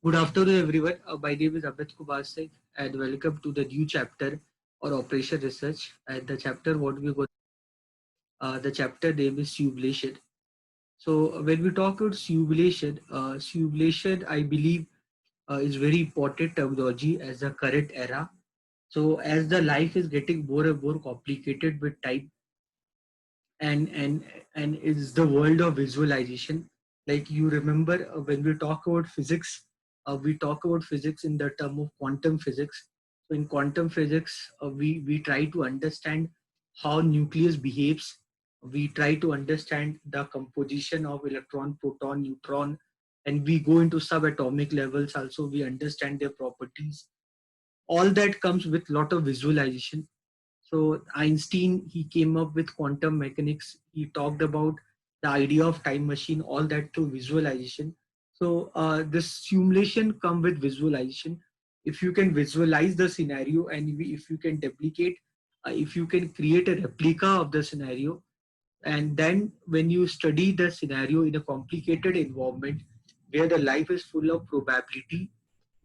Good afternoon, everyone. My name is Amit Kumar Singh, and welcome to the new chapter on operation research. And the chapter, what we got, the chapter name is simulation. So, when we talk about simulation, I believe, is very important terminology as the current era. So, as the life is getting more and more complicated with time, and and and is the world of visualization. Like you remember when we talk about physics, we talk about physics in the term of quantum physics. So in quantum physics, we try to understand how nucleus behaves. We try to understand the composition of electron, proton, neutron, and we go into subatomic levels also. We understand their properties. All that comes with lot of visualization. So Einstein, he came up with quantum mechanics. He talked about the idea of time machine, all that through visualization. So this simulation come with visualization. If you can visualize the scenario, and if you can duplicate, if you can create a replica of the scenario, and then when you study the scenario in a complicated environment where the life is full of probability,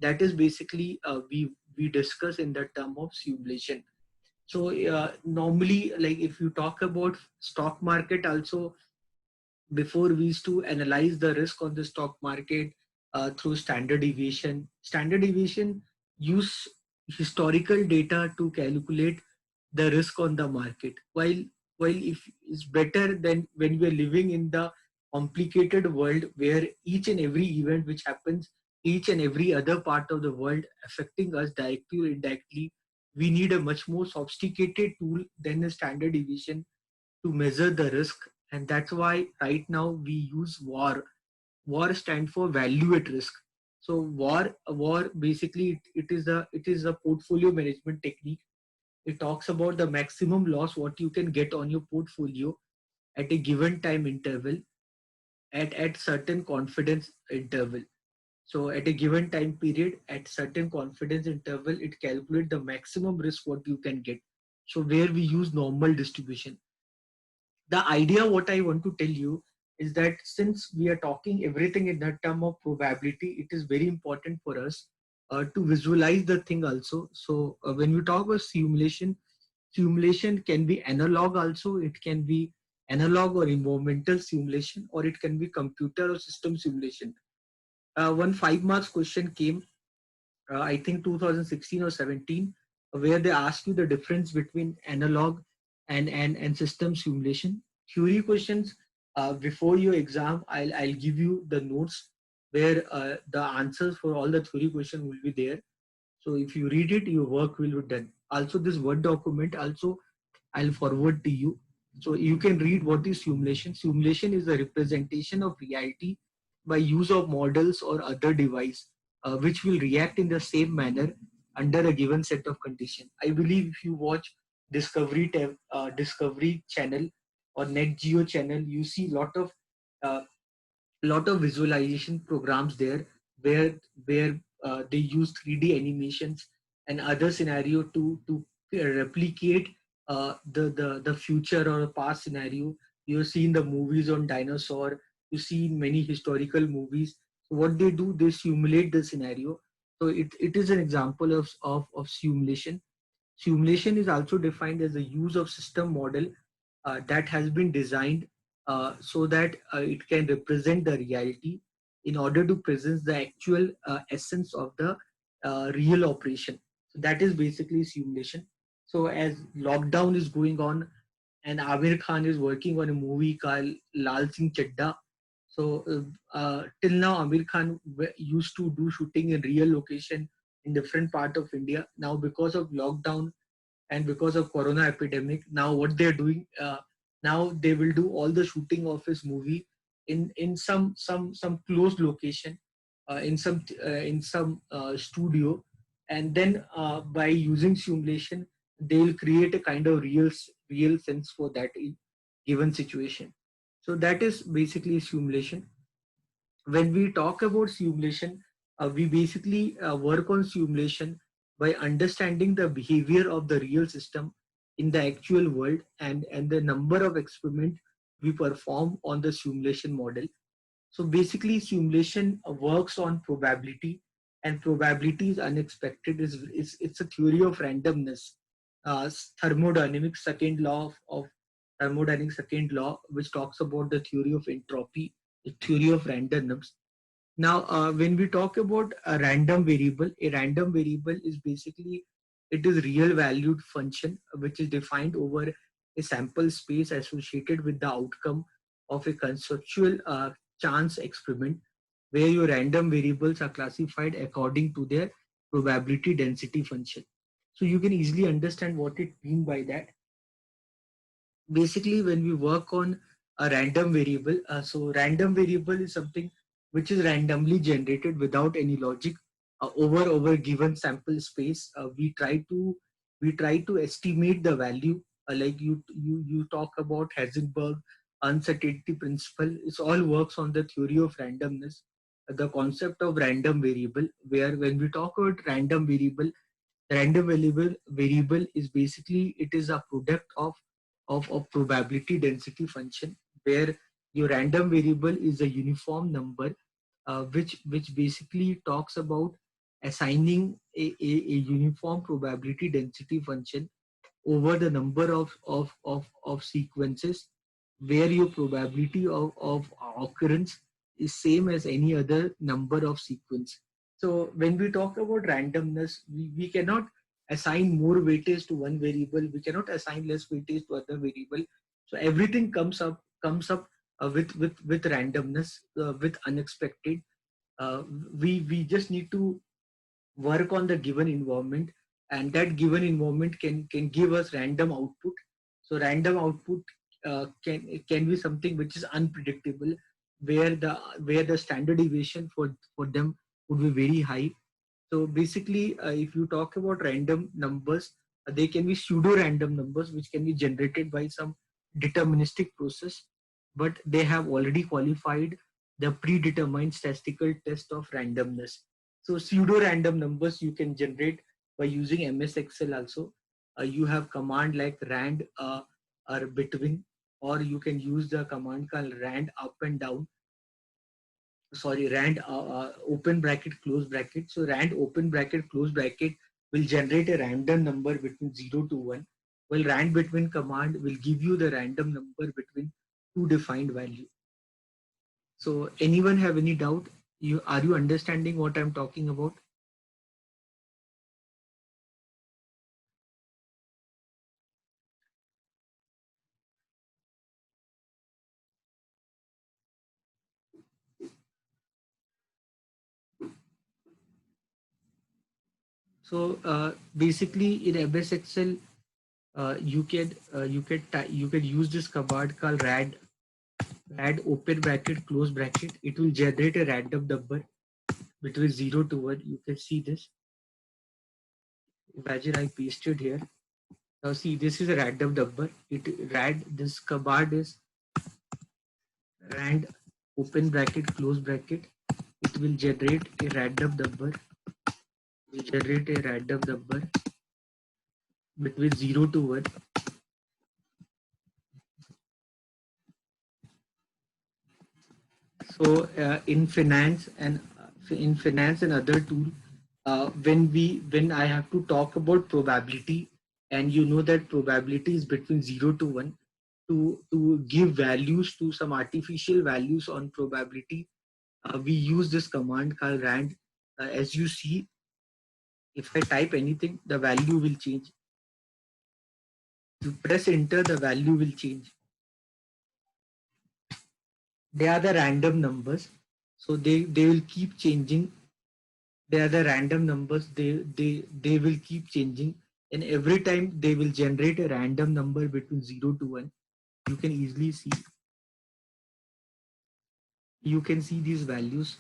that is basically we discuss in the term of simulation. So normally, like if you talk about stock market also, before we used to analyze the risk on the stock market through standard deviation. Standard deviation use historical data to calculate the risk on the market. While if it's better than when we are living in the complicated world where each and every event which happens, each and every other part of the world affecting us directly or indirectly, we need a much more sophisticated tool than a standard deviation to measure the risk. And that's why right now we use VAR. VAR stand for value at risk. So VAR basically it is a portfolio management technique. It talks about the maximum loss what you can get on your portfolio at a given time interval, at certain confidence interval. So at a given time period, at certain confidence interval, it calculates the maximum risk what you can get. So where we use normal distribution. The idea what I want to tell you is that since we are talking everything in that term of probability, it is very important for us to visualize the thing also. So when we talk about simulation, simulation can be analog also. It can be analog or environmental simulation, or it can be computer or system simulation. One 5 marks question came, I think 2016 or 17, where they ask you the difference between analog and system simulation. Theory questions, before your exam, I'll give you the notes where the answers for all the theory questions will be there. So if you read it, your work will be done. Also, this Word document also I'll forward to you. So you can read what is simulation. Simulation is a representation of reality by use of models or other device which will react in the same manner under a given set of conditions. I believe if you watch Discovery Channel or Net Geo Channel, you see uh, lot of visualization programs there where they use 3D animations and other scenario to replicate the future or a past scenario. You see in the movies on dinosaur, you see in many historical movies. So what they do, they simulate the scenario. So it is an example of simulation. Simulation is also defined as the use of system model that has been designed so that it can represent the reality in order to present the actual essence of the real operation. So that is basically simulation. So as lockdown is going on and Amir Khan is working on a movie called Lal Singh Chadda. So till now Amir Khan used to do shooting in real location in different part of India. Now because of lockdown and because of corona epidemic, now what they're doing, now they will do all the shooting of his movie in some closed location, in some studio, and then by using simulation they'll create a kind of real sense for that given situation. So that is basically simulation. When we talk about simulation, we basically work on simulation by understanding the behavior of the real system in the actual world, and the number of experiments we perform on the simulation model. So basically, simulation works on probability. and probability is unexpected. It's a theory of randomness. Thermodynamics second law of thermodynamics second law, which talks about the theory of entropy, the theory of randomness. Now, when we talk about a random variable is basically it is real valued function which is defined over a sample space associated with the outcome of a conceptual chance experiment, where your random variables are classified according to their probability density function. So you can easily understand what it means by that. Basically, when we work on a random variable, so random variable is something which is randomly generated without any logic over given sample space. We try to estimate the value, like you talk about Heisenberg uncertainty principle. It all works on the theory of randomness, the concept of random variable, where when we talk about random variable is basically it is a product of probability density function, where your random variable is a uniform number, which basically talks about assigning a uniform probability density function over the number of sequences, where your probability of occurrence is same as any other number of sequence. So when we talk about randomness, we cannot assign more weightage to one variable, we cannot assign less weightage to other variable. So everything comes up with randomness, with unexpected. We just need to work on the given environment, and that given environment can give us random output. So random output can be something which is unpredictable, where the standard deviation for them would be very high. So basically, if you talk about random numbers, they can be pseudo random numbers which can be generated by some deterministic process, but they have already qualified the predetermined statistical test of randomness. So pseudo random numbers you can generate by using MS Excel also. You have command like rand or between, or you can use the command called rand up and down. Sorry, rand open bracket close bracket. So rand open bracket close bracket will generate a random number between 0 to 1, while rand between command will give you the random number between two defined value. So anyone have any doubt? Are you understanding what I'm talking about? So basically in MS Excel, you can use this command called rand open bracket close bracket. It will generate a random number between 0 to 1. You can see this. Imagine I pasted here. Now see, this is a random number. This command is rand open bracket close bracket. It will generate a random number. Will generate a random number between 0 to 1. So in finance and other tool, when I have to talk about probability, and you know that probability is between 0 to 1, to give values to some artificial values on probability, we use this command called rand. As you see, if I type anything, the value will change. You press enter, the value will change. They are the random numbers, so they will keep changing. They are the random numbers. They will keep changing, and every time they will generate a random number between 0 to 1. You can easily see. You can see these values.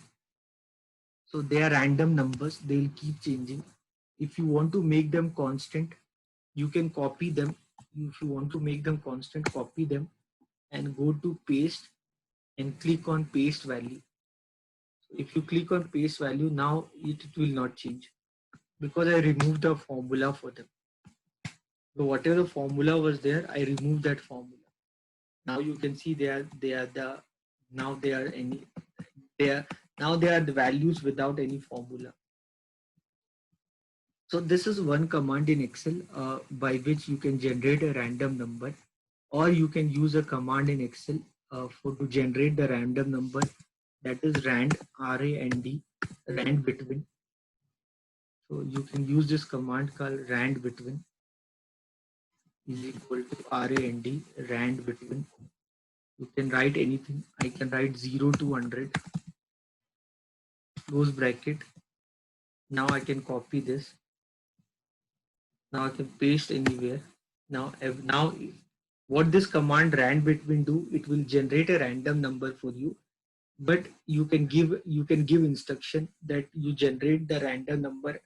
So they are random numbers. They will keep changing. If you want to make them constant, you can copy them. If you want to make them constant, copy them and go to paste and click on paste value. So if you click on paste value, now it will not change because I removed the formula for them. So whatever formula was there, I removed that formula. Now you can see they are the now they are any they are now they are the values without any formula. So this is one command in Excel by which you can generate a random number, or you can use a command in Excel for to generate the random number, that is rand, R-A-N-D, rand between. So you can use this command called rand between is equal to RAND, rand between. You can write anything. I can write 0 to 100, close bracket. Now I can copy this. Now I can paste anywhere. Now what this command rand between do, it will generate a random number for you, but you can give instruction that you generate the random number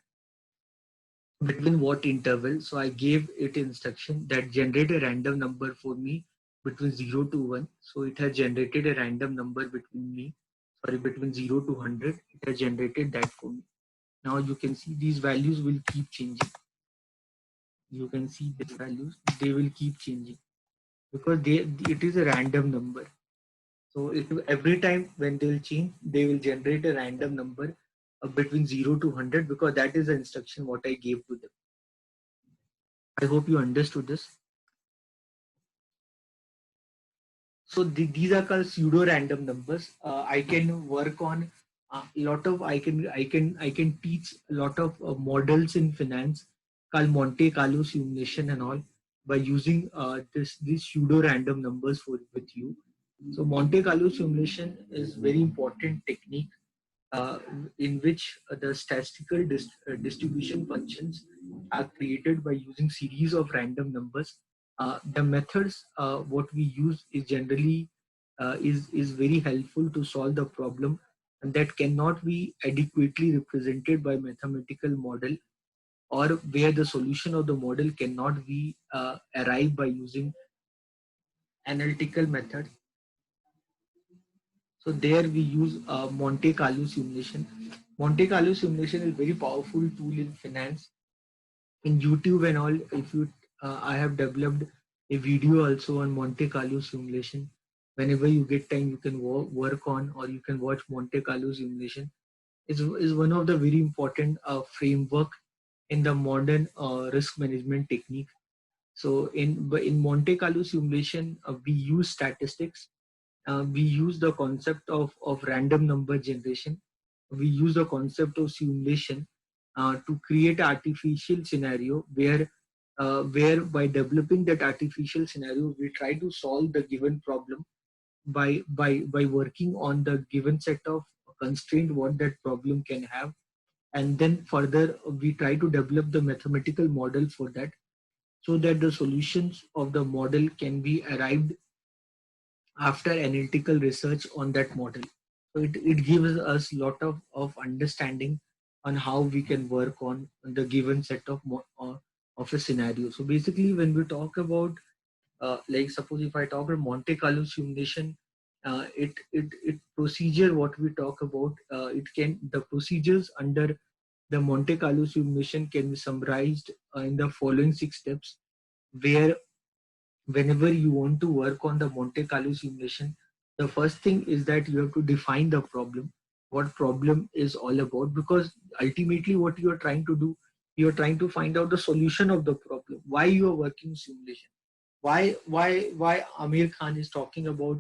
between what interval. So I gave it instruction that generate a random number for me between 0 to 1. So it has generated a random number between 0 to 100. It has generated that for me. Now you can see these values will keep changing. You can see these values, they will keep changing because it is a random number. So every time when they will change, they will generate a random number between 0 to 100, because that is the instruction what I gave to them. I hope you understood this. So these are called pseudo random numbers. I can work on a lot of I can teach a lot of models in finance called Monte Carlo simulation and all by using these pseudo random numbers for with you. So Monte Carlo simulation is very important technique uh, in which the statistical distribution functions are created by using series of random numbers. The methods what we use is generally is very helpful to solve the problem, and that cannot be adequately represented by mathematical model, or where the solution of the model cannot be arrived by using analytical method. So there we use Monte Carlo simulation. Monte Carlo simulation is very powerful tool in finance. In YouTube and all, if you, I have developed a video also on Monte Carlo simulation. Whenever you get time, you can work on, or you can watch Monte Carlo simulation. Is one of the very important framework in the modern risk management technique. So in Monte Carlo simulation, we use statistics. We use the concept of random number generation. We use the concept of simulation to create artificial scenario where by developing that artificial scenario, we try to solve the given problem by working on the given set of constraint what that problem can have, and then further we try to develop the mathematical model for that, so that the solutions of the model can be arrived after analytical research on that model. So it gives us a lot of understanding on how we can work on the given set of a scenario. So basically, when we talk about like suppose if I talk about Monte Carlo simulation, it procedure what we talk about, it can the procedures under the Monte Carlo simulation can be summarized in the following 6 steps, where whenever you want to work on the Monte Carlo simulation, the first thing is that you have to define the problem, what problem is all about, because ultimately what you are trying to do, you are trying to find out the solution of the problem, why you are working simulation, why Amir Khan is talking about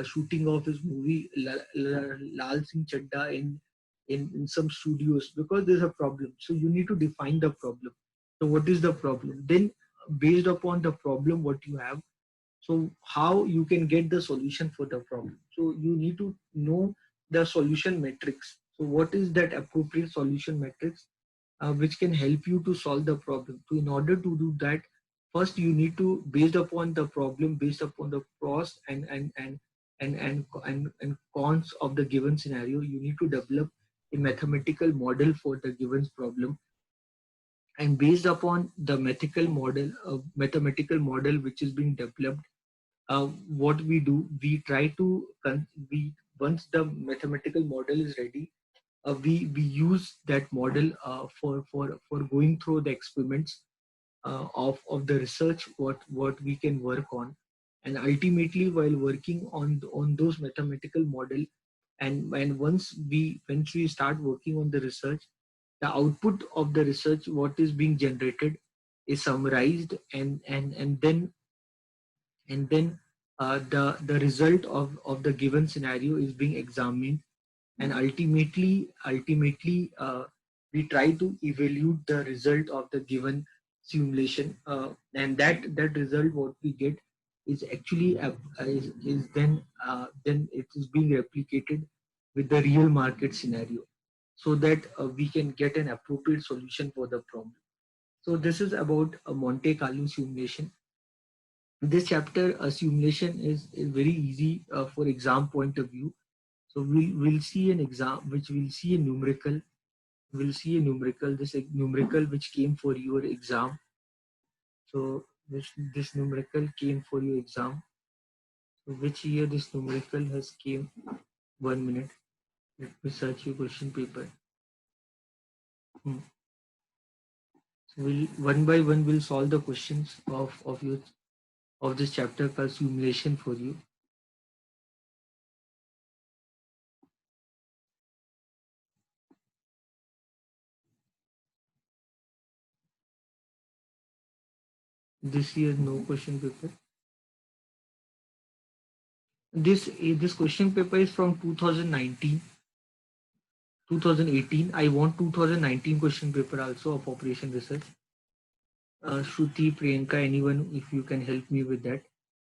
shooting of his movie Lal Singh Chadda in some studios, because there's a problem. So you need to define the problem. So what is the problem? Then based upon the problem what you have, so how you can get the solution for the problem. So you need to know the solution matrix. So what is that appropriate solution matrix which can help you to solve the problem. So in order to do that, first you need to, based upon the problem, based upon the pros and cons of the given scenario, you need to develop a mathematical model for the given problem. And based upon the mathematical model which is being developed, what we do, we try to we once the mathematical model is ready, we use that model for going through the experiments of the research what we can work on, and ultimately while working on those mathematical model, and once we start working on the research, the output of the research, what is being generated, is summarized, and then the result of the given scenario is being examined, and ultimately we try to evaluate the result of the given simulation, and that result what we get is actually is then it is being replicated with the real market scenario, so that we can get an appropriate solution for the problem. So this is about a Monte Carlo simulation. This chapter, simulation is very easy for exam point of view. So we'll see an exam which we'll see a numerical. We'll see a numerical. This numerical which came for your exam. So this numerical came for your exam. So which year this numerical has came? 1 minute. Let me search your question paper. Hmm. So we'll one by one we'll solve the questions of your of this chapter called simulation for you. This year no question paper. This question paper is from 2019. 2018. I want 2019 question paper also of operation research. Shruti, Priyanka, anyone, if you can help me with that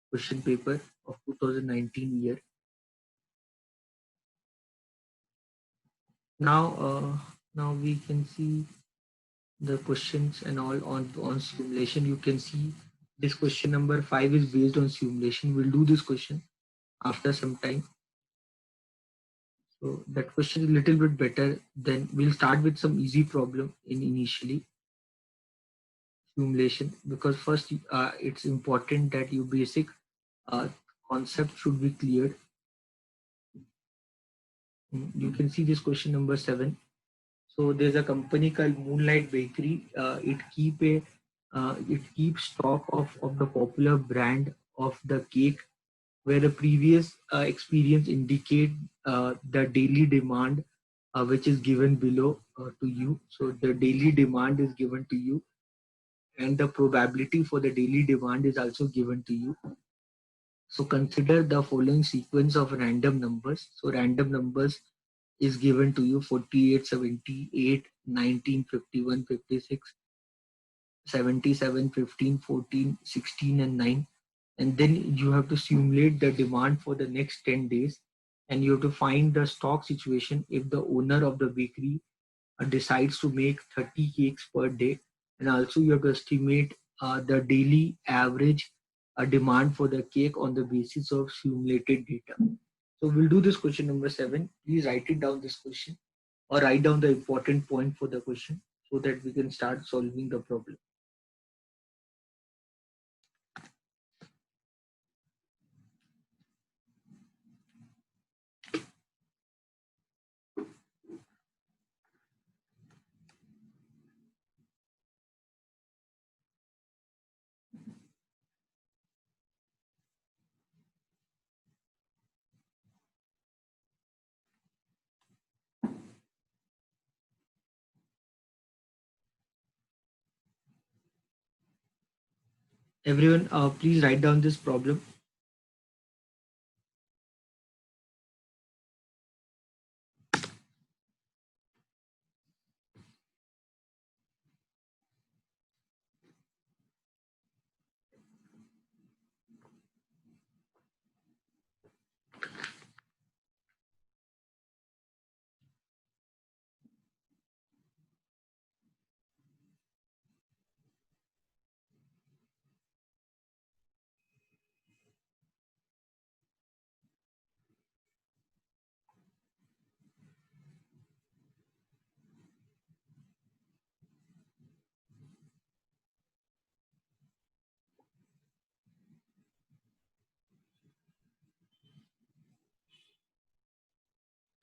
question paper of 2019 year. Now we can see the questions and all on simulation. You can see this question number 5 is based on simulation. We'll do this question after some time. So that question is a little bit better. Then we'll start with some easy problem in initially simulation, because first it's important that your basic uh, concept should be cleared. You can see this question number 7. So there's a company called Moonlight Bakery. It keeps stock of the popular brand of the cake, where the previous experience indicate the daily demand, which is given below to you. So the daily demand is given to you, and the probability for the daily demand is also given to you. So consider the following sequence of random numbers. So random numbers is given to you: 48, 78, 19, 51, 56, 77, 15, 14, 16, and 9. And then you have to simulate the demand for the next 10 days, and you have to find the stock situation if the owner of the bakery decides to make 30 cakes per day. And also you have to estimate the daily average demand for the cake on the basis of simulated data. So we'll do this question number 7. Please write it down, this question, or write down the important point for the question, so that we can start solving the problem. Everyone, please write down this problem.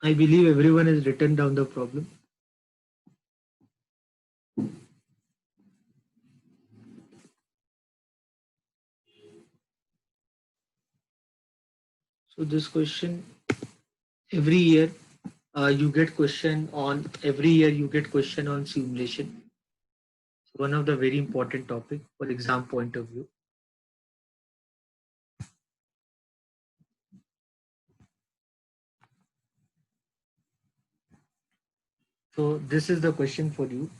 I believe everyone has written down the problem. So this question, every year you get question on every year. You get question on simulation. One of the very important topic for exam point of view. So this is the question for you.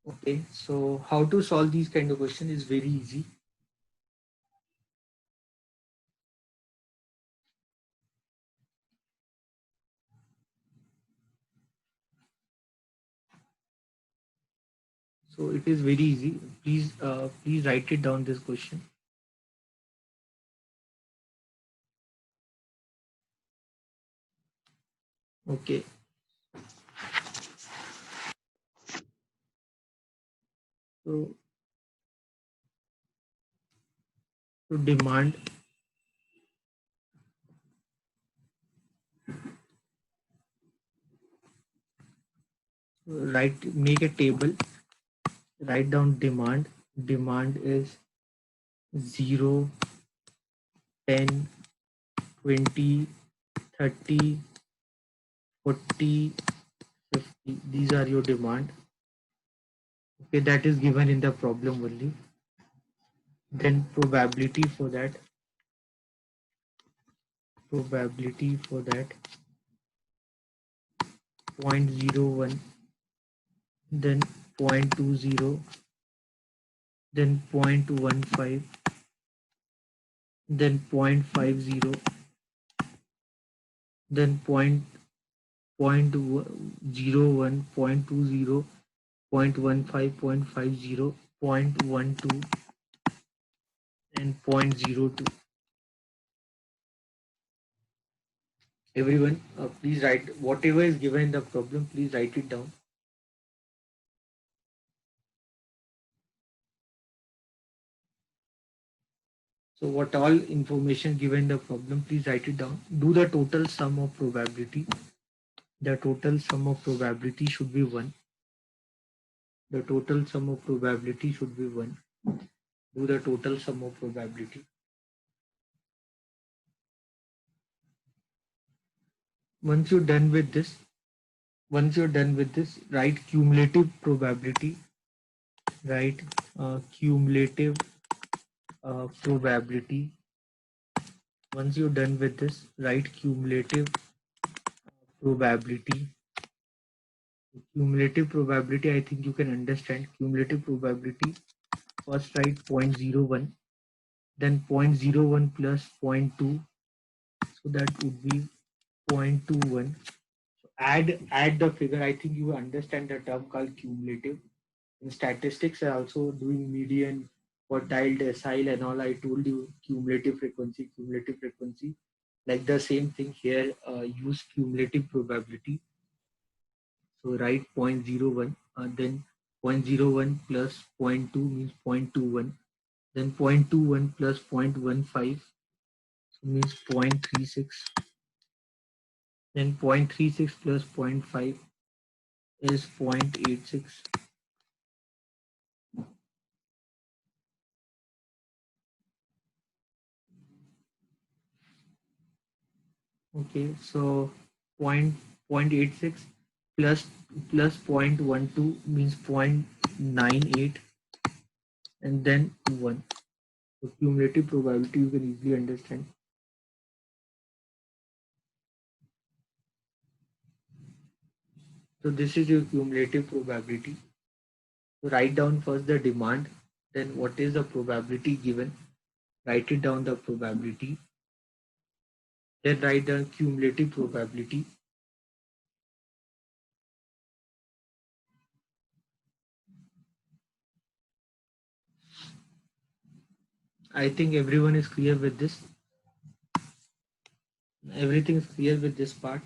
Okay, so how to solve these kind of question is very easy. So it is very easy. Please write it down this question. Okay. So to demand, make a table, write down demand. Demand is 0, 10, 20, 30, 40, 50. These are your demand. Okay, that is given in the problem only. Then probability for that 0.01, then 0.20, then 0.15, then 0.50, then 0.01, 0.20, 0.15, 0.50, 0.12, and 0.02. Everyone, please write whatever is given in the problem, please write it down. So what all information given in the problem, please write it down. Do the total sum of probability. The total sum of probability should be 1. The total sum of probability should be 1. Do the total sum of probability. Once you're done with this, write cumulative probability. Write cumulative probability. Once you're done with this, write cumulative probability. Cumulative probability, I think you can understand. Cumulative probability, first write 0.01, then 0.01 plus 0.2, so that would be 0.21. So add the figure. I think you understand the term called cumulative. In statistics, I also doing median, quartile, decile, and all. I told you cumulative frequency. Like the same thing here, use cumulative probability. So write 0.01, then 0.01 plus 0.2 means 0.21, then 0.21 plus 0.15 so means 0.36, then 0.36 plus 0.5 is 0.86. Okay, so 0.86 plus 0.12 means 0.98, and then 1. So cumulative probability you can easily understand. So this is your cumulative probability. So write down first the demand, then what is the probability given. Write it down the probability. Then write down cumulative probability. I think everyone is clear with this. Everything is clear with this part.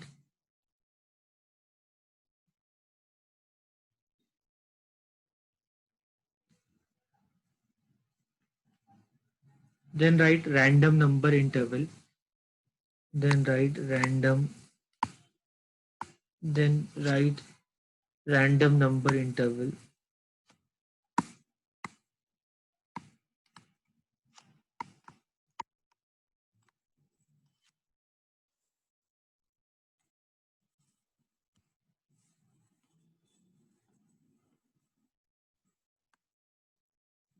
Then write random number interval. Then write random number interval.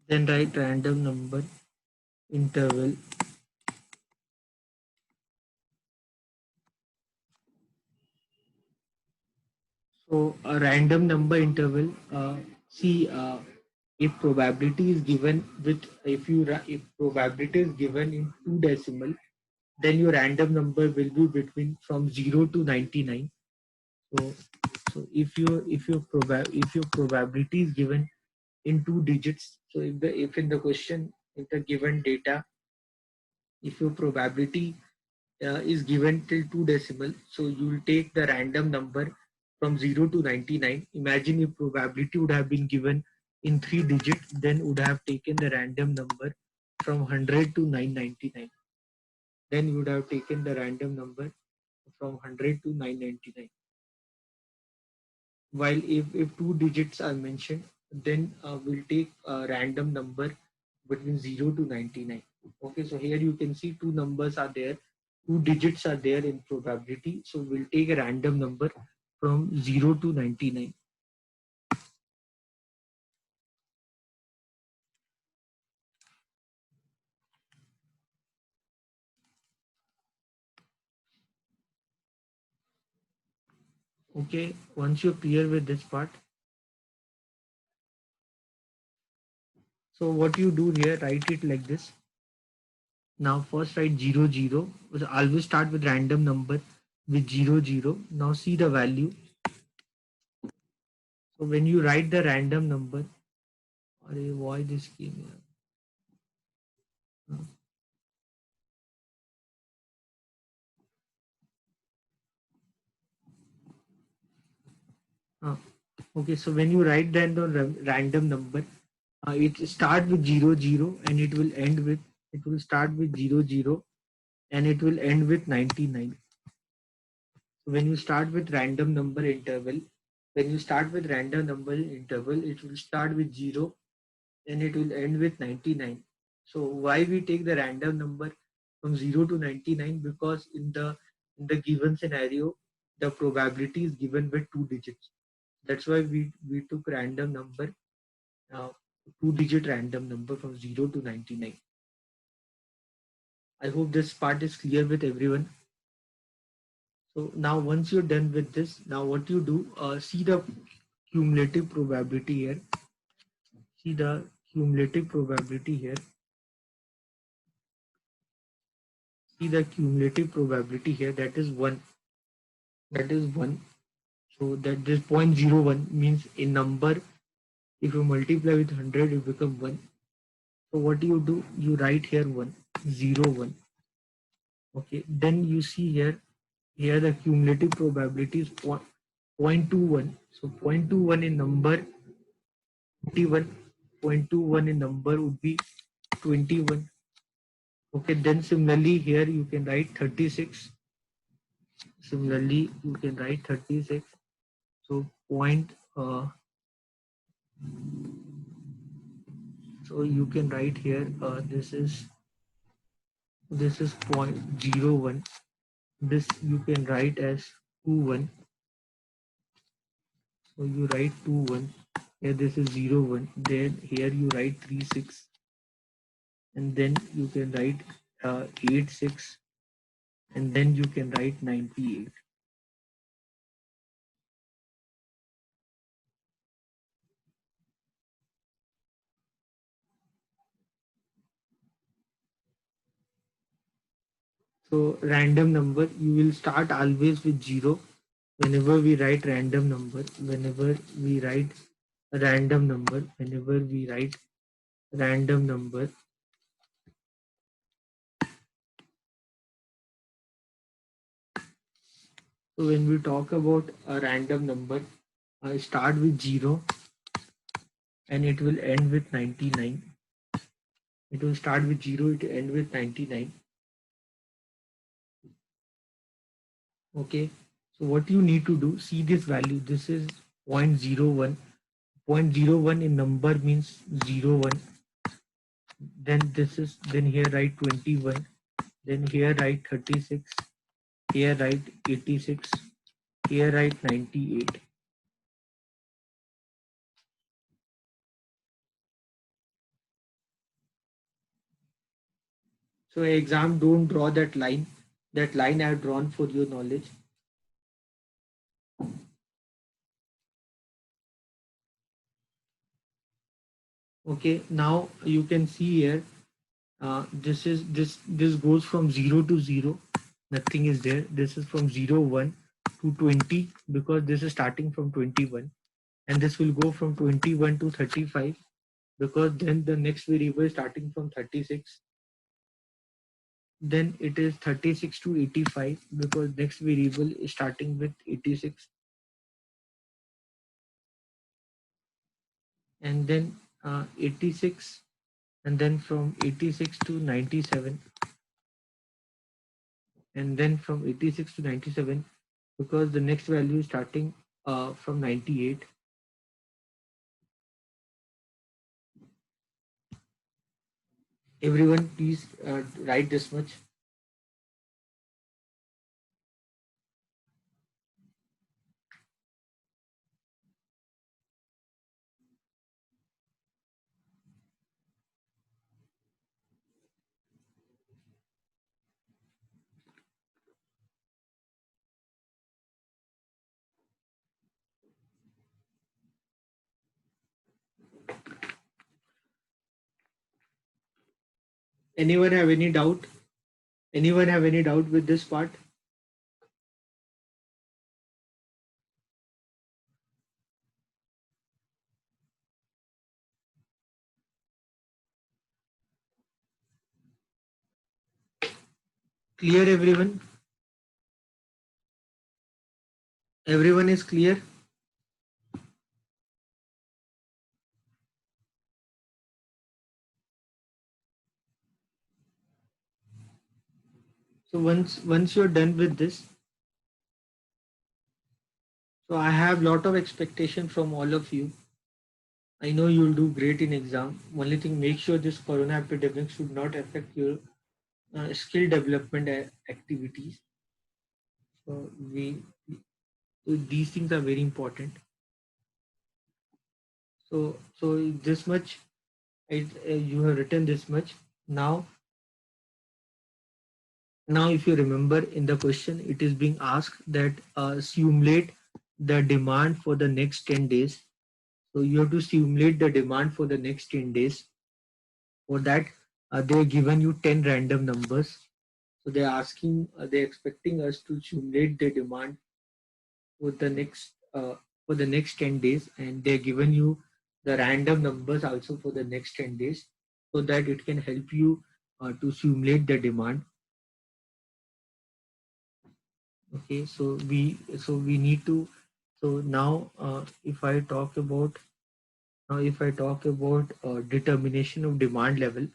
Then write random number interval. So a random number interval, see, if probability is given with, if probability is given in 2 decimal, then your random number will be between from 0 to 99. So if your probability is given in 2 digits, so if in the question, if the given data, if your probability is given till 2 decimal, so you will take the random number from 0 to 99. Imagine if probability would have been given in 3 digits, then would have taken the random number from 100 to 999. Then you would have taken the random number from 100 to 999. While if 2 digits are mentioned, then we'll take a random number between 0 to 99. Okay, so here you can see two numbers are there, 2 digits are there in probability. So we'll take a random number from 0 to 99. Okay, once you're clear with this part, so what you do here, write it like this. Now first write 0 0. So always start with random number with 0 0. Now see the value. So when you write the random number, why this came here? Uh, okay, so when you write down the random number, it start with 0 0 and it will start with 0 0 and it will end with 99. So when you start with random number interval, it will start with 0 and it will end with 99. So why we take the random number from 0 to 99? Because in the given scenario, the probability is given with 2 digits. That's why we took random number, uh, 2 digit random number from 0 to 99. I hope this part is clear with everyone. So now once you're done with this, now what you do, see the cumulative probability here. See the cumulative probability here. See the cumulative probability here. That is 1. That is 1. So that this 0.01 means a number. If you multiply with 100, it becomes 1. So what do? You write here 1, 0, 1. Okay. Then you see here. Here the cumulative probability is 0.21. So 0.21 in number 21. 0.21 in number would be 21. Okay, then similarly here you can write 36. Similarly, you can write 36. So so you can write here, this is 0.01. This you can write as 21. So you write 21. Here this is 01. Then here you write 36. And then you can write 86. And then you can write 98. So random number, you will start always with 0. Whenever we write random number, whenever we write random number, whenever we write random number, so when we talk about a random number, I start with 0 and it will end with 99. It will start with 0, it will end with 99. Okay, so what you need to do, see this value, this is 0.01. 0.01 in number means 01. Then then here write 21. Then here write 36. Here write 86. Here write 98. So exam, don't draw that line. That line I have drawn for your knowledge. Okay, now you can see here. This goes from 0 to 0. Nothing is there. This is from 0 1 to 20 because this is starting from 21, and this will go from 21 to 35 because then the next variable is starting from 36. Then it is 36 to 85 because next variable is starting with 86, and then 86, and then from 86 to 97, and then from 86 to 97 because the next value is starting from 98. Everyone, please write this much. Anyone have any doubt? Anyone have any doubt with this part? Clear, everyone? Everyone is clear? So once you're done with this, so I have lot of expectation from all of you. I know you'll do great in exam. Only thing, make sure this corona epidemic should not affect your skill development activities. So these things are very important. So this much, you have written this much. Now if you remember in the question, it is being asked that simulate the demand for the next 10 days. So you have to simulate the demand for the next 10 days. For that, they're given you 10 random numbers. So they're expecting us to simulate the demand for the next 10 days, and they're given you the random numbers also for the next 10 days, so that it can help you to simulate the demand. Okay, so we need to. So now, if I talk about determination of demand level.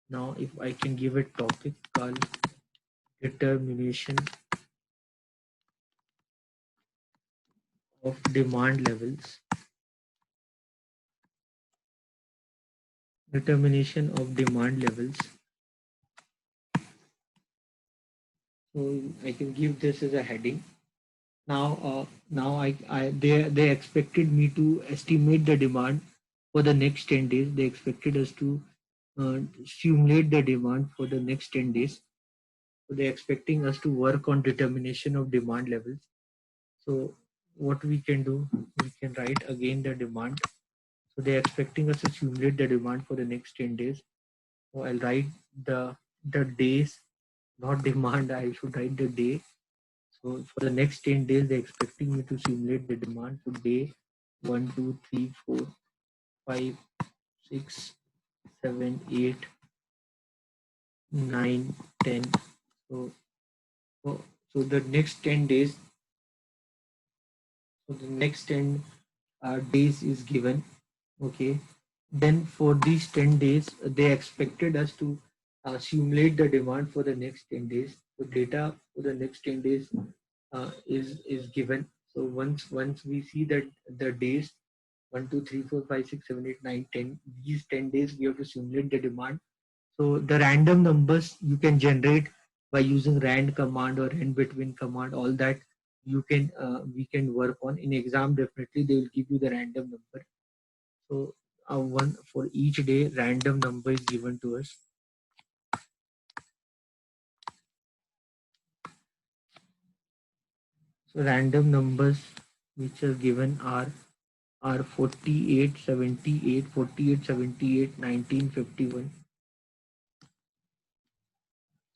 Now, if I can give a topic called determination of demand levels. Determination of demand levels. So I can give this as a heading. Now they expected me to estimate the demand for the next 10 days. They expected us to simulate the demand for the next 10 days. So they're expecting us to work on determination of demand levels. So what we can do, we can write again the demand. So they're expecting us to simulate the demand for the next 10 days. So I'll write the days, not demand. I should write the day. So for the next 10 days, they're expecting me to simulate the demand for day 1, 2, 3, 4, 5, 6, 7, 8, 9, 10. So, so the next 10 days, so the next 10 days is given. Okay. Then for these 10 days, they expected us to simulate the demand for the next 10 days. So data for the next 10 days is given. So once we see that the days 1, 2, 3, 4, 5, 6, 7, 8, 9, 10, these 10 days we have to simulate the demand. So the random numbers you can generate by using rand command or rand between command. All that we can work on in exam. Definitely they will give you the random number. So one for each day, random number is given to us. So random numbers which are given are 48, 78, 48, 78, 19, 51.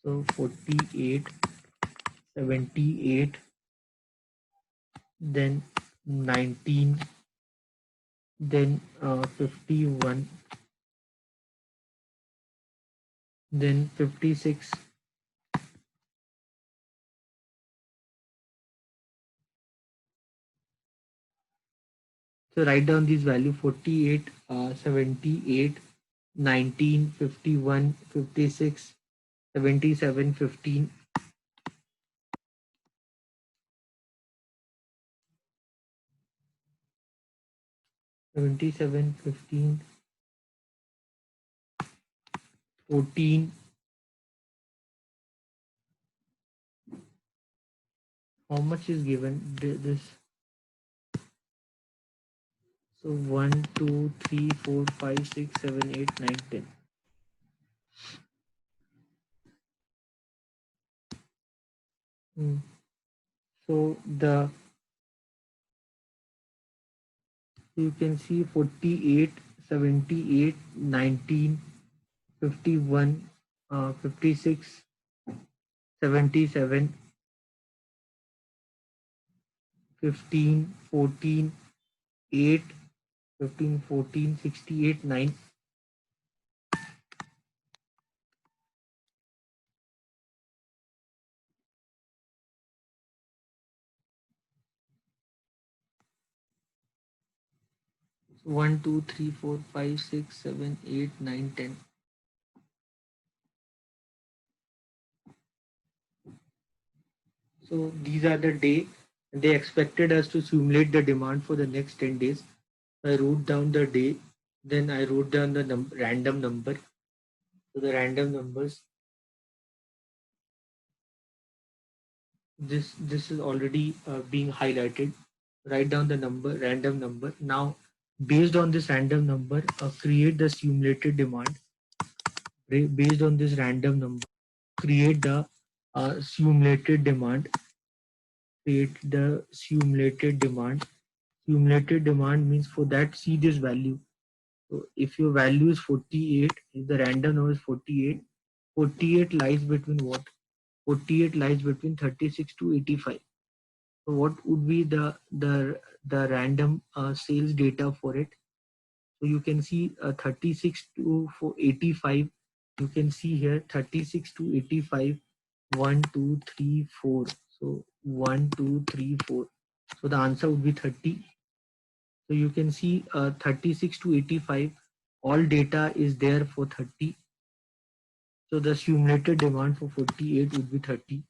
So 48, 78, then 19, then 51, then 56. So write down these values: 48, 78, 19, 51, 56, 77, 15. 77, 15, 14. How much is given? This. So 1, 2, 3, 4, 5, 6, 7, 8, 9, 10. So you can see 48, 78, 19, 51, 56, 77, 15, 14, 8, 15, 14, 68, 9. So 1, 2, 3, 4, 5, 6, 7, 8, 9, 10. So these are the day they expected us to simulate the demand for the next 10 days. I wrote down the day, then I wrote down the random number. So the random numbers, this is already being highlighted. Write down the number, random number. Now, based on this random number, create the simulated demand. Based on this random number, create the simulated demand. Create the simulated demand. Simulated demand means for that, see this value. So if your value is 48, if the random number is 48, 48 lies between what? 48 lies between 36 to 85. So what would be the random sales data for it? So you can see 36 to 85. You can see here 36 to 85. 1, 2, 3, 4. So 1, 2, 3, 4. So the answer would be 30. So you can see 36 to 85. All data is there for 30. So the simulated demand for 48 would be 30.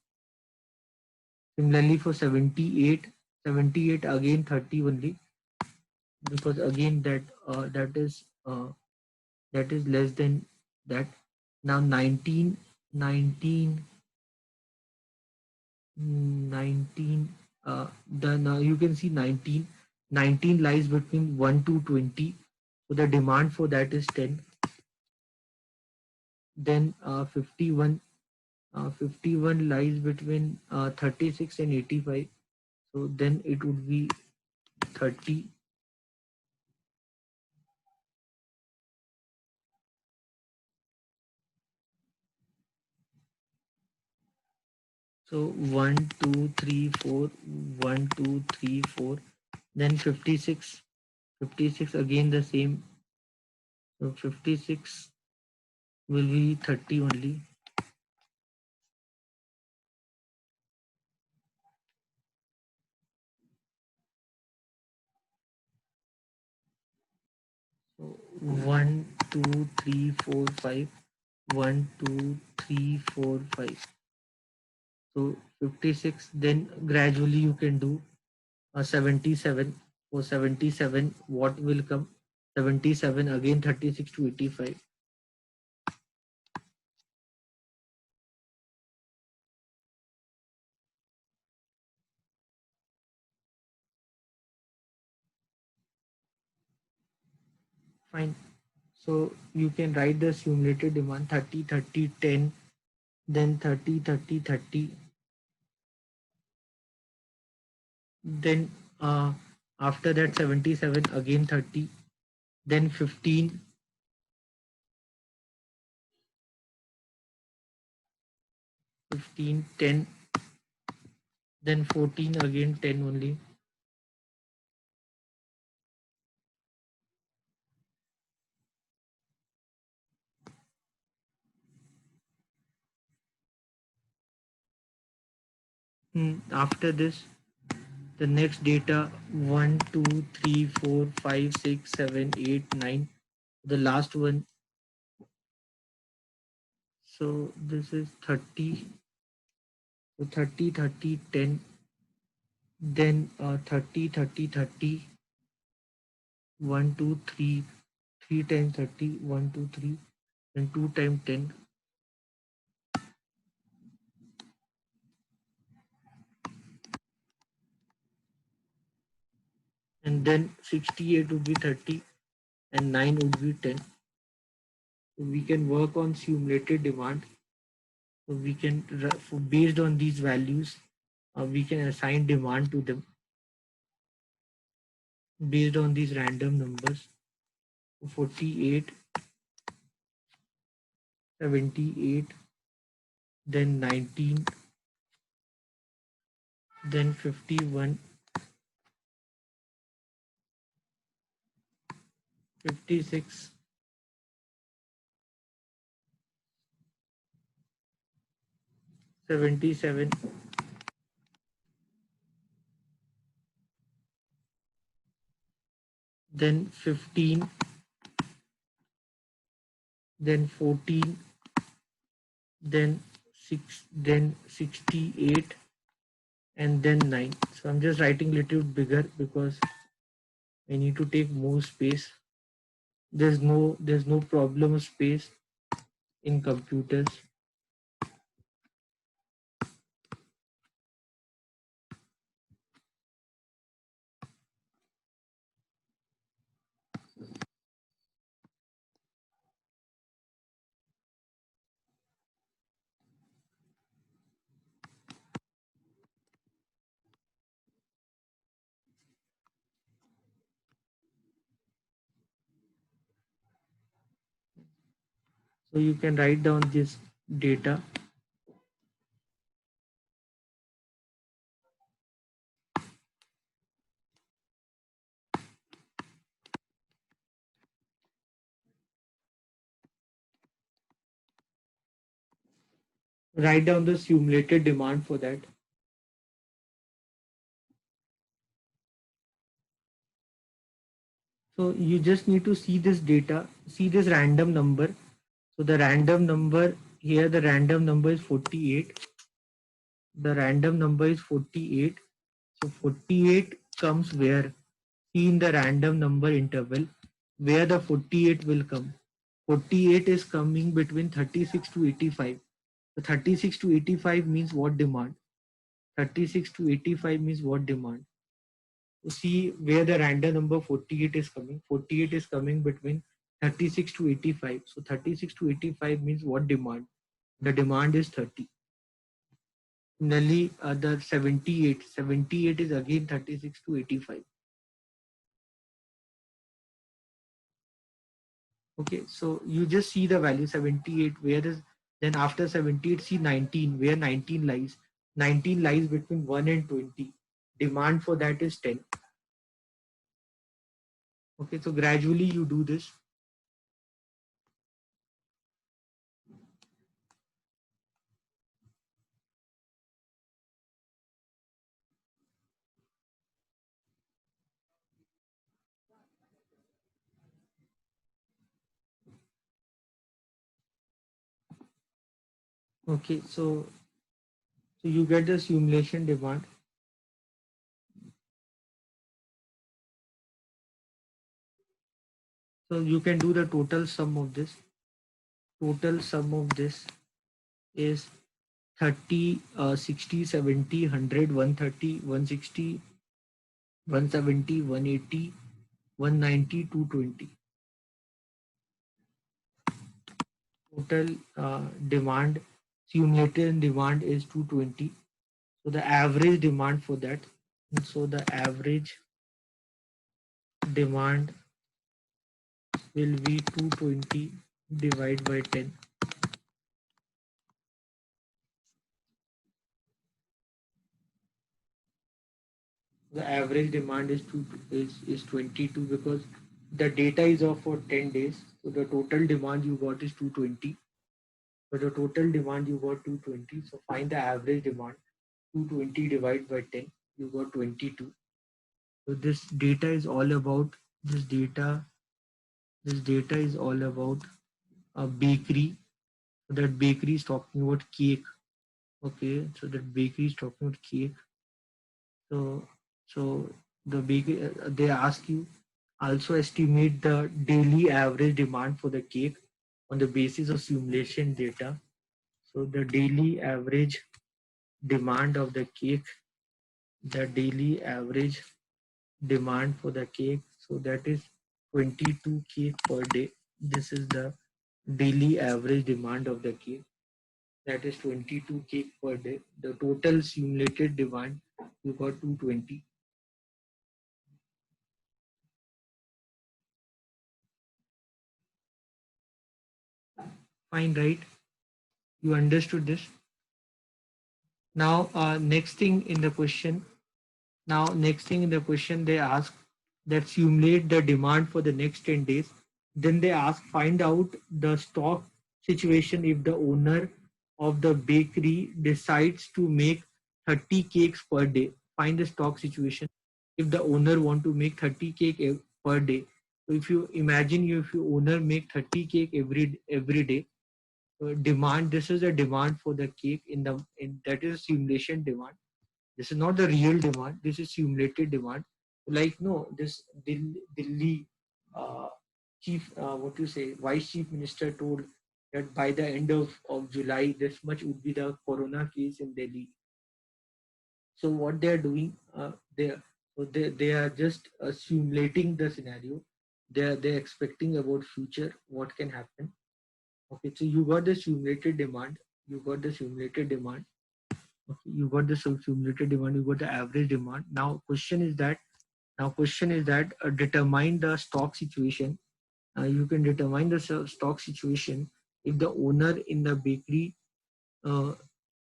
Similarly for 78, 78 again 30 only, because again that is less than that. Now 19, 19, 19. Now you can see 19. 19 lies between 1 to 20. So the demand for that is 10. Then 51. 51 lies between 36 and 85. So then it would be 30. So 1, 2, 3, 4, 1, 2, 3, 4. Then 56. 56 again the same. So 56 will be 30 only. So 1, 2, 3, 4, 5. 1, 2, 3, 4, 5. So 56. Then gradually you can do 77. For 77, what will come? 77 again 36 to 85. Fine. So you can write the simulated demand 30, 30, 10, then 30, 30, 30. Then after that 77 again 30, then 15, 15, 10, then 14 again 10 only. After this, the next data 1, 2, 3, 4, 5, 6, 7, 8, 9. The last one. So this is 30. So 30, 30, 10. Then 30, 30, 30. 1, 2, 3. 3 times 30. 1, 2, 3. And 2 times 10. And then 68 would be 30 and 9 would be 10. So we can work on simulated demand. So we can, based on these values, we can assign demand to them based on these random numbers. 48, 78, then 19, then 51, 56, 77, then 15, then 14, then 6, then 68, and then 9. So I'm just writing little bigger because I need to take more space. There's no problem of space in computers. So you can write down this data. Write down the simulated demand for that. So you just need to see this data, see this random number. So the random number here, the random number is 48. The random number is 48. So 48 comes where? See in the random number interval where the 48 will come. 48 is coming between 36 to 85. So 36 to 85 means what demand? 36 to 85 means what demand? To see where the random number 48 is coming. 48 is coming between 36 to 85. So 36 to 85 means what demand? The demand is 30. Similarly, the 78. 78 is again 36 to 85. Okay, so you just see the value 78. Where is, then after 78, see 19, where 19 lies. 19 lies between 1 and 20. Demand for that is 10. Okay, so gradually you do this. Okay, so you get the simulation demand. So you can do the total sum of this. Total sum of this is 30, 60, 70, 100, 130, 160, 170, 180, 190, 220. Total demand, simulated demand is 220. So the average demand for that So the average demand will be 220 divided by 10. The average demand is 22 because the data is of for 10 days. So the total demand you got is 220. But the total demand you got 220. So find the average demand. 220 divided by 10. You got 22. So this data is all about this data. This data is all about a bakery. So that bakery is talking about cake. Okay. So that bakery is talking about cake. So the bakery they ask you also estimate the daily average demand for the cake on the basis of simulation data. So the daily average demand of the cake, the daily average demand for the cake. So that is 22 cake per day. This is the daily average demand of the cake. That is 22 cake per day. The total simulated demand you got 220. Fine, right? You understood this. Now, next thing in the question. Now, next thing in the question, they ask that simulate the demand for the next 10 days. Then they ask find out the stock situation if the owner of the bakery decides to make 30 cakes per day. Find the stock situation if the owner want to make 30 cake per day. So if you imagine if you owner make 30 cake every day, demand, this is a demand for the cake in that is simulation demand. This is not the real demand, this is simulated demand. Like no, this Delhi chief what you say vice chief minister told that by the end of July this much would be the corona case in Delhi. So what they are doing, they are just simulating the scenario. They're expecting about future what can happen. Okay, so you got the simulated demand. You got the simulated demand. Okay, you got the simulated demand. You got the average demand. Now question is that determine the stock situation. You can determine the stock situation if the owner in the bakery, uh,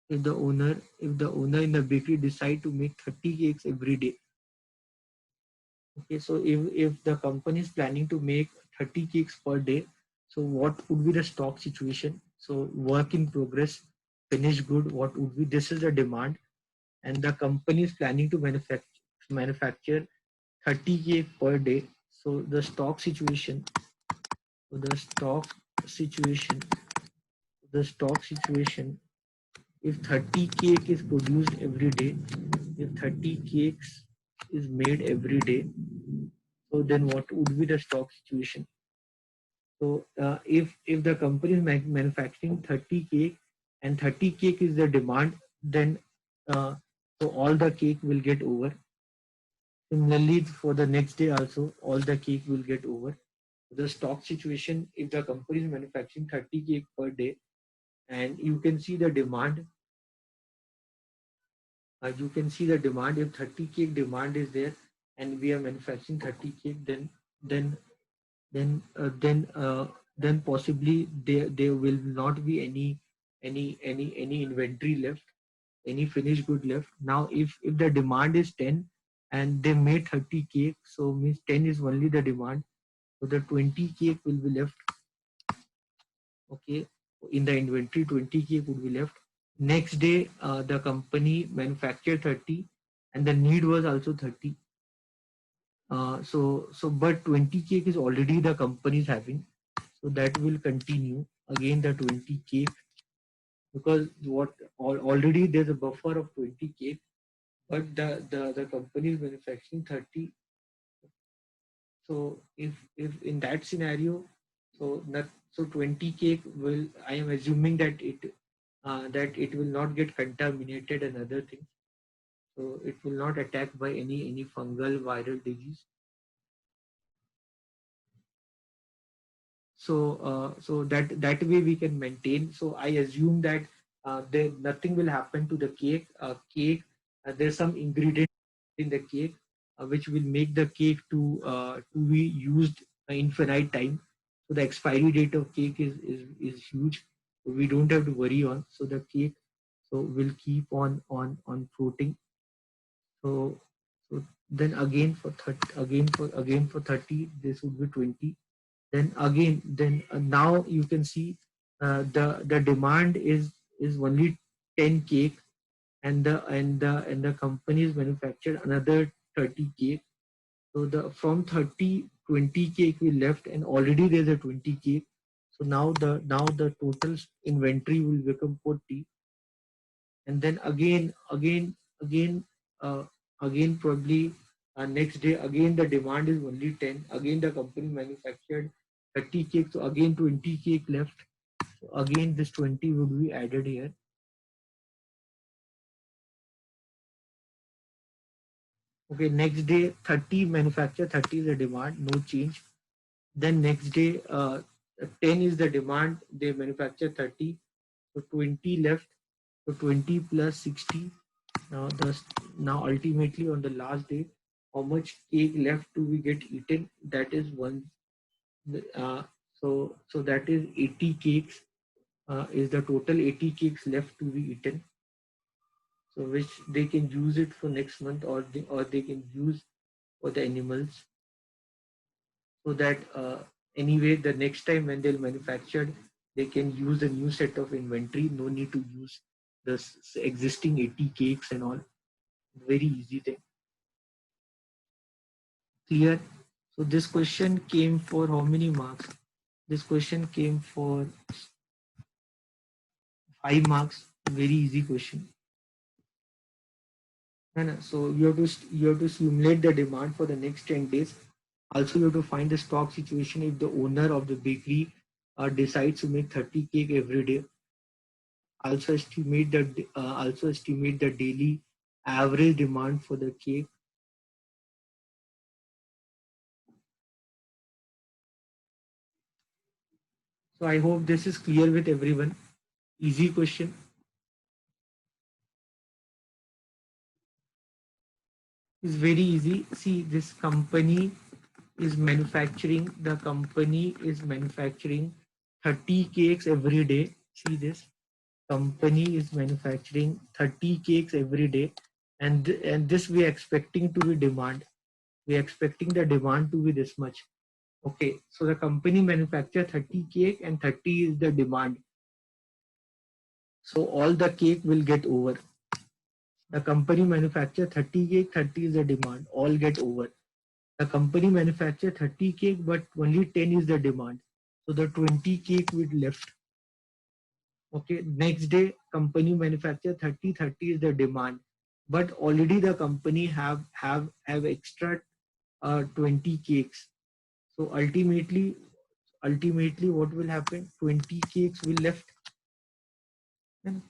if the owner in the bakery decide to make 30 cakes every day. Okay, so if the company is planning to make 30 cakes per day, so what would be the stock situation? So work in progress, finished good, what would be? This is the demand, and the company is planning to manufacture 30 cake per day. So the stock situation, so situation, the stock situation. If 30 cake is produced every day, if 30 cakes is made every day, so then what would be the stock situation? So if the company is manufacturing 30 cake and 30 cake is the demand, then so all the cake will get over. Similarly, for the next day also, all the cake will get over. The stock situation, if the company is manufacturing 30 cake per day, and you can see the demand, you can see the demand. If 30 cake demand is there, and we are manufacturing 30 cake, then then uh, then uh, then possibly there will not be any inventory left, any finished good left. Now if the demand is 10 and they made 30 cake, so means 10 is only the demand, so the 20 cake will be left. Okay, in the inventory 20 cake would be left. Next day the company manufactured 30 and the need was also 30. So but 20 cake is already the company is having, so that will continue again the 20 cake, because already there's a buffer of 20 cake, but the company is manufacturing 30. So if in that scenario, so that so 20 cake will, I am assuming that it will not get contaminated and other things, so it will not attack by any fungal viral disease. So that way we can maintain. So I assume that there nothing will happen to the cake. There's some ingredient. in the cake, which will make the cake to be used infinite time. So the expiry date of cake is huge. We don't have to worry on. So the cake will keep on floating. So so then again for 30, again for 30, this would be 20. Then again, then now you can see the demand is only 10 cake, and the companies manufactured another 30 cake. So the from 30 20 cake we left, and already there's a 20 cake. So now the total inventory will become 40. And then uh, again probably next day again the demand is only 10. Again the company manufactured 30 cake, so again 20 cake left. So again this 20 would be added here. Okay, next day 30 manufacture, 30 is the demand, no change. Then next day 10 is the demand, they manufacture 30, so 20 left. So 20 plus 60. Now now ultimately on the last day, how much cake left to be get eaten? That is one. Uh, so that is 80 cakes. Is the total 80 cakes left to be eaten? So which they can use it for next month, or they can use for the animals, so that anyway the next time when they'll manufacture, they can use a new set of inventory. No need to use the existing 80 cakes and all. Very easy thing. Clear? So this question came for how many marks? This question came for 5 marks. Very easy question. So you have to simulate the demand for the next 10 days. Also, you have to find the stock situation if the owner of the bakery decides to make 30 cake every day. Also estimate the daily average demand for the cake. So I hope this is clear with everyone. Easy question. It's very easy. See, this company is manufacturing. The company is manufacturing 30 cakes every day. See this. Company is manufacturing 30 cakes every day, and this we are expecting to be demand. We are expecting the demand to be this much. Okay, so the company manufacture 30 cake and 30 is the demand. So all the cake will get over. The company manufacture 30 cake, 30 is the demand. All get over. The company manufacture 30 cake, but only 10 is the demand. So the 20 cake will left. Okay, next day company manufacture 30, 30 is the demand, but already the company have extra 20 cakes. So ultimately what will happen? 20 cakes will left. And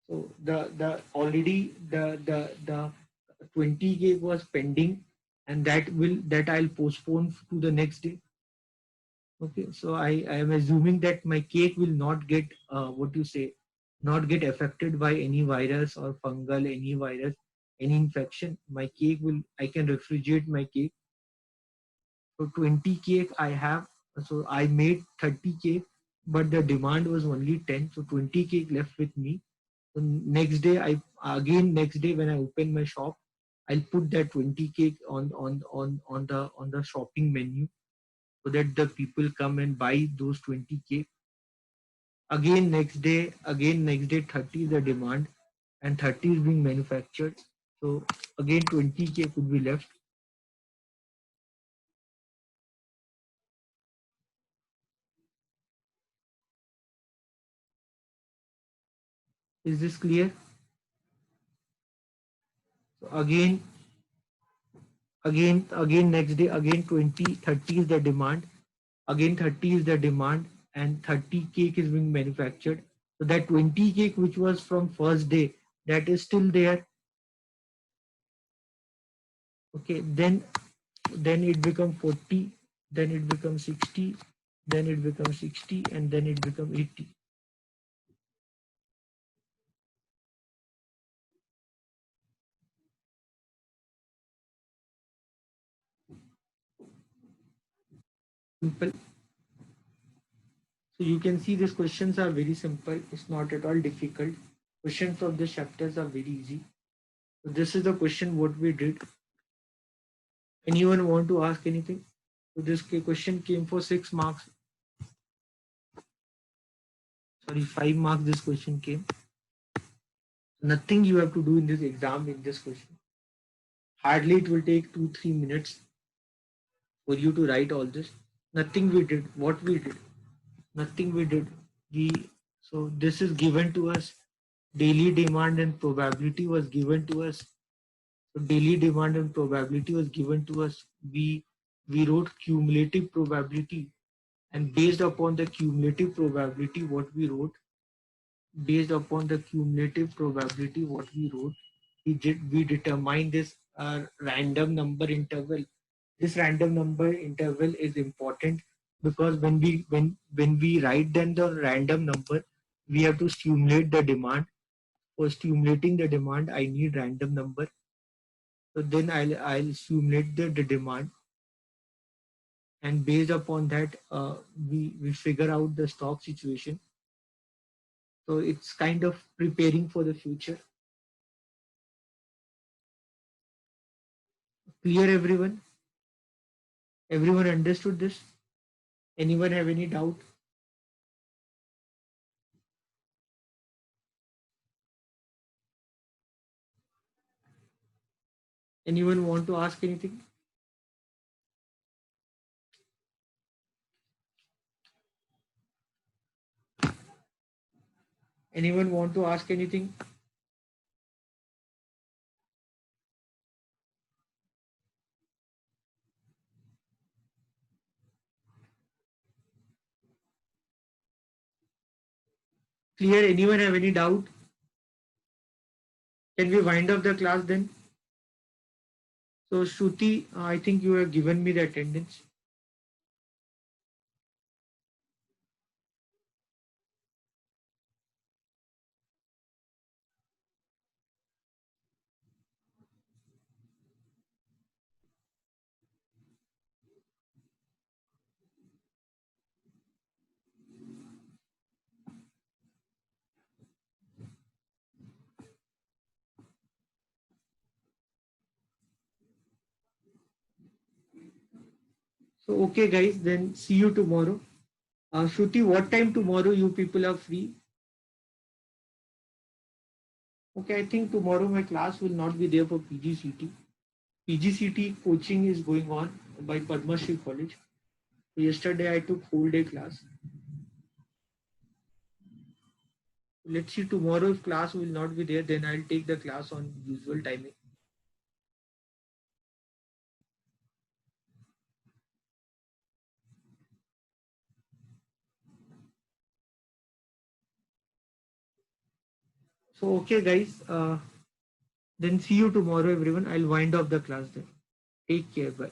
so the already the 20 cake was pending, and that I'll postpone to the next day. Okay, so I am assuming that my cake will not get what you say, not get affected by any virus or fungal, any virus, any infection. My cake will, I can refrigerate my cake. So 20 cake I have, so I made 30 cake, but the demand was only 10, so 20 cake left with me. So next day when I open my shop, I'll put that 20 cake on the shopping menu, so that the people come and buy those 20 cake. Again next day 30 is the demand, and 30 is being manufactured. So again 20 cake would be left. Is this clear? So again next day again 20, 30 is the demand. Again 30 is the demand, and 30 cake is being manufactured. So that 20 cake which was from first day, that is still there. Okay, then it becomes 40, then it becomes 60, then it becomes 60, and then it becomes 80. Simple. So you can see these questions are very simple. It's not at all difficult. Questions of the chapters are very easy. So this is the question what we did. Anyone want to ask anything? So this question came for 6 marks. Sorry, 5 marks this question came. Nothing you have to do in this exam in this question. Hardly it will take 2-3 minutes for you to write all this. Nothing we did. What we did? Nothing we did. So this is given to us. Daily demand and probability was given to us. So daily demand and probability was given to us. We wrote cumulative probability, and based upon the cumulative probability, what we wrote, based upon the cumulative probability, what we wrote, we determined this random number interval. This random number interval is important because when we write then the random number, we have to stimulate the demand. For stimulating the demand, I need random number. So then I'll simulate the demand, and based upon that, we figure out the stock situation. So it's kind of preparing for the future. Clear, everyone? Everyone understood this? Anyone have any doubt? Anyone want to ask anything? Anyone want to ask anything? Clear? Anyone have any doubt? Can we wind up the class then? So Shruti, I think you have given me the attendance. So okay guys, then see you tomorrow. Shruti, what time tomorrow you people are free? Okay, I think tomorrow my class will not be there for PGCT. PGCT coaching is going on by Padma Shri College. Yesterday I took whole day class. Let's see tomorrow if class will not be there, then I'll take the class on usual timing. So okay guys, then see you tomorrow everyone. I'll wind up the class then. Take care. Bye.